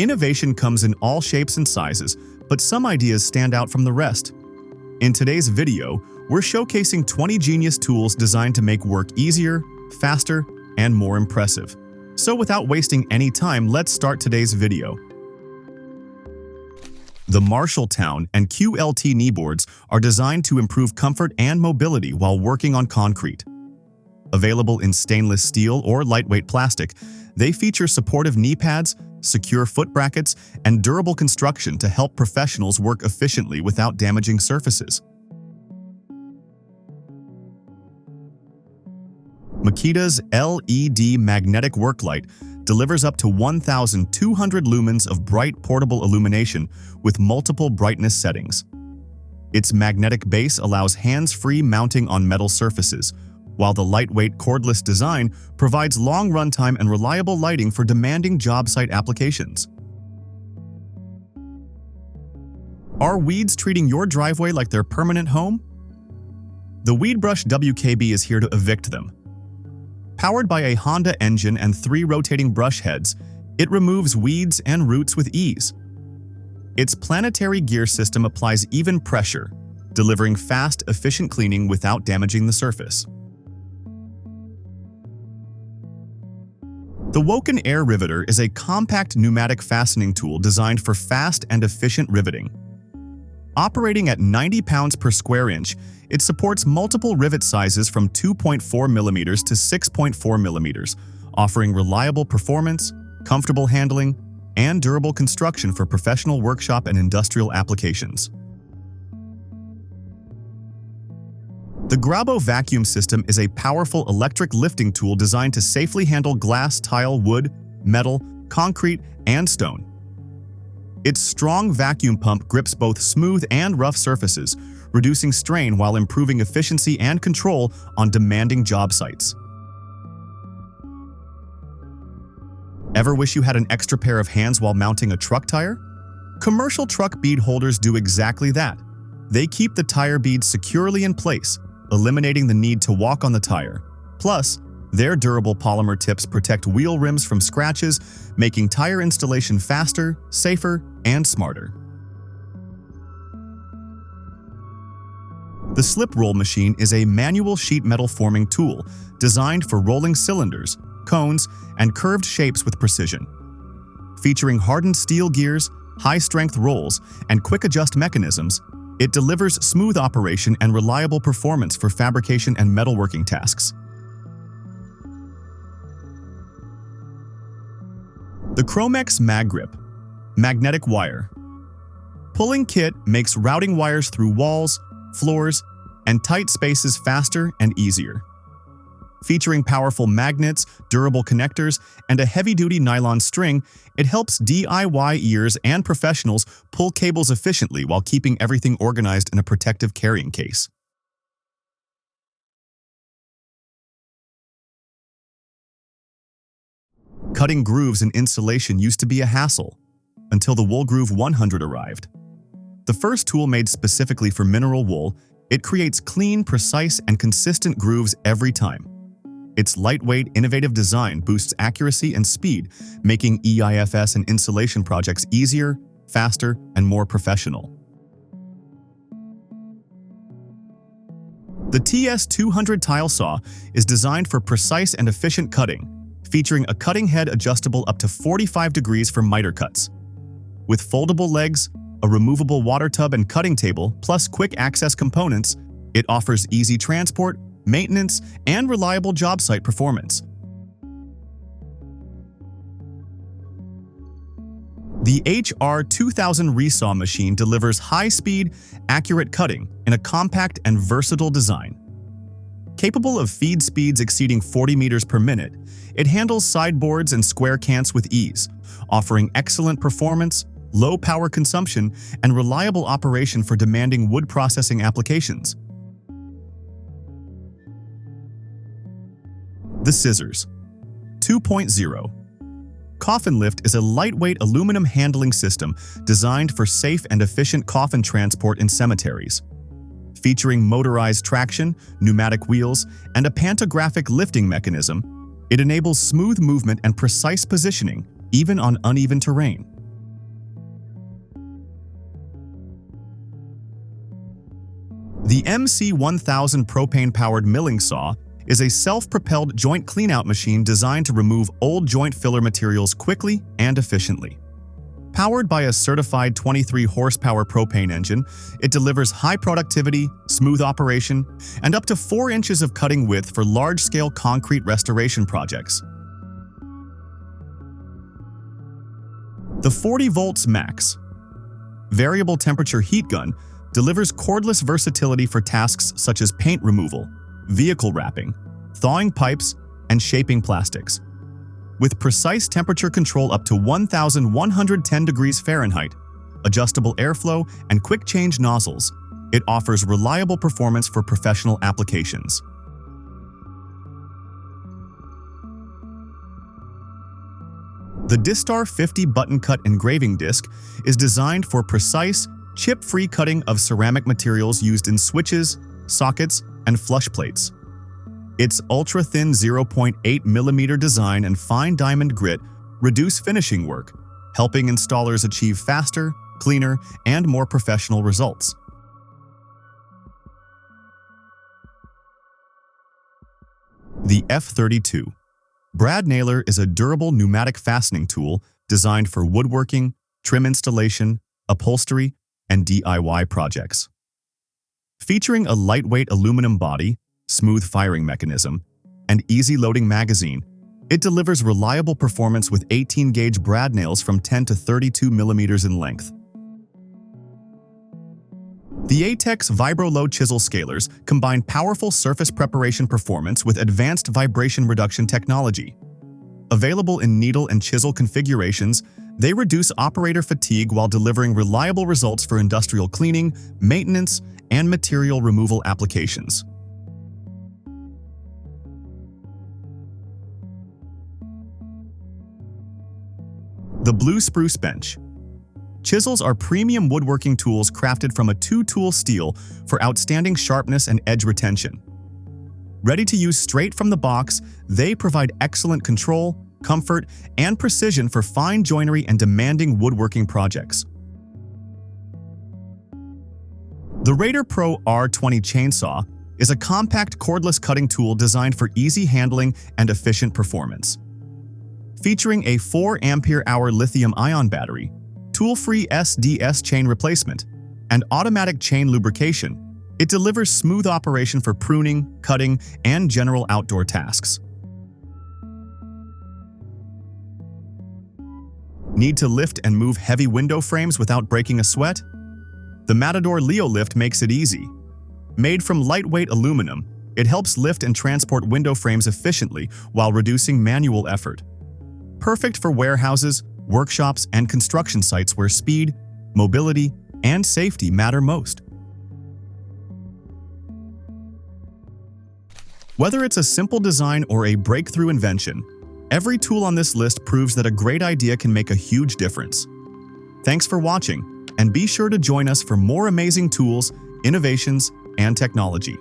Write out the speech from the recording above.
Innovation comes in all shapes and sizes, but some ideas stand out from the rest. In today's video, we're showcasing 20 genius tools designed to make work easier, faster, and more impressive. So without wasting any time, let's start today's video. The Marshalltown and QLT knee boards are designed to improve comfort and mobility while working on concrete. Available in stainless steel or lightweight plastic, they feature supportive knee pads, secure foot brackets, and durable construction to help professionals work efficiently without damaging surfaces. Makita's LED magnetic work light delivers up to 1,200 lumens of bright portable illumination with multiple brightness settings. Its magnetic base allows hands-free mounting on metal surfaces, while the lightweight cordless design provides long runtime and reliable lighting for demanding job site applications. Are weeds treating your driveway like their permanent home? The Weed Brush WKB is here to evict them. Powered by a Honda engine and 3 rotating brush heads, it removes weeds and roots with ease. Its planetary gear system applies even pressure, delivering fast, efficient cleaning without damaging the surface. The WOKIN Air Riveter is a compact pneumatic fastening tool designed for fast and efficient riveting. Operating at 90 pounds per square inch, it supports multiple rivet sizes from 2.4 mm to 6.4 mm, offering reliable performance, comfortable handling, and durable construction for professional workshop and industrial applications. The GRABO vacuum system is a powerful electric lifting tool designed to safely handle glass, tile, wood, metal, concrete, and stone. Its strong vacuum pump grips both smooth and rough surfaces, reducing strain while improving efficiency and control on demanding job sites. Ever wish you had an extra pair of hands while mounting a truck tire? Commercial truck bead holders do exactly that. They keep the tire beads securely in place, eliminating the need to walk on the tire. Plus, their durable polymer tips protect wheel rims from scratches, making tire installation faster, safer, and smarter. The slip roll machine is a manual sheet metal forming tool designed for rolling cylinders, cones, and curved shapes with precision. Featuring hardened steel gears, high-strength rolls, and quick-adjust mechanisms, it delivers smooth operation and reliable performance for fabrication and metalworking tasks. The Chromex MagGrip magnetic wire pulling kit makes routing wires through walls, floors, and tight spaces faster and easier. Featuring powerful magnets, durable connectors, and a heavy-duty nylon string, it helps DIYers and professionals pull cables efficiently while keeping everything organized in a protective carrying case. Cutting grooves in insulation used to be a hassle, until the WoolGroove 100 arrived. The first tool made specifically for mineral wool, it creates clean, precise, and consistent grooves every time. Its lightweight, innovative design boosts accuracy and speed, making EIFS and insulation projects easier, faster, and more professional. The TS200 tile saw is designed for precise and efficient cutting, featuring a cutting head adjustable up to 45 degrees for miter cuts. With foldable legs, a removable water tub and cutting table, plus quick access components, it offers easy transport, maintenance, and reliable job site performance. The HR2000 Resaw machine delivers high-speed, accurate cutting in a compact and versatile design. Capable of feed speeds exceeding 40 meters per minute, it handles sideboards and square cants with ease, offering excellent performance, low power consumption, and reliable operation for demanding wood processing applications. The Scissors 2.0 Coffin Lift is a lightweight aluminum handling system designed for safe and efficient coffin transport in cemeteries. Featuring motorized traction, pneumatic wheels, and a pantographic lifting mechanism, it enables smooth movement and precise positioning, even on uneven terrain. The MC1000 propane-powered milling saw is a self-propelled joint cleanout machine designed to remove old joint filler materials quickly and efficiently. Powered by a certified 23-horsepower propane engine, it delivers high productivity, smooth operation, and up to 4 inches of cutting width for large-scale concrete restoration projects. The 40 volts max variable temperature heat gun delivers cordless versatility for tasks such as paint removal, vehicle wrapping, thawing pipes, and shaping plastics. With precise temperature control up to 1,110 degrees Fahrenheit, adjustable airflow, and quick-change nozzles, it offers reliable performance for professional applications. The Distar 50 ButtonCut engraving disc is designed for precise, chip-free cutting of ceramic materials used in switches, sockets, and flush plates. Its ultra-thin 0.8 mm design and fine diamond grit reduce finishing work, helping installers achieve faster, cleaner, and more professional results. The F32 Brad Nailer is a durable pneumatic fastening tool designed for woodworking, trim installation, upholstery, and DIY projects. Featuring a lightweight aluminum body, smooth firing mechanism, and easy loading magazine, it delivers reliable performance with 18-gauge brad nails from 10 to 32 millimeters in length. The ATEX Vibro-Low Chisel Scalers combine powerful surface preparation performance with advanced vibration reduction technology. Available in needle and chisel configurations, they reduce operator fatigue while delivering reliable results for industrial cleaning, maintenance, and material removal applications. The Blue Spruce Bench. Chisels are premium woodworking tools crafted from a 2-tool steel for outstanding sharpness and edge retention. Ready to use straight from the box, they provide excellent control, comfort, and precision for fine joinery and demanding woodworking projects. The Raider Pro R20 chainsaw is a compact cordless cutting tool designed for easy handling and efficient performance. Featuring a 4 ampere-hour lithium-ion battery, tool-free SDS chain replacement, and automatic chain lubrication, it delivers smooth operation for pruning, cutting, and general outdoor tasks. Need to lift and move heavy window frames without breaking a sweat? The Matador Leolift makes it easy. Made from lightweight aluminum, it helps lift and transport window frames efficiently while reducing manual effort. Perfect for warehouses, workshops, and construction sites where speed, mobility, and safety matter most. Whether it's a simple design or a breakthrough invention, every tool on this list proves that a great idea can make a huge difference. Thanks for watching, and be sure to join us for more amazing tools, innovations, and technology.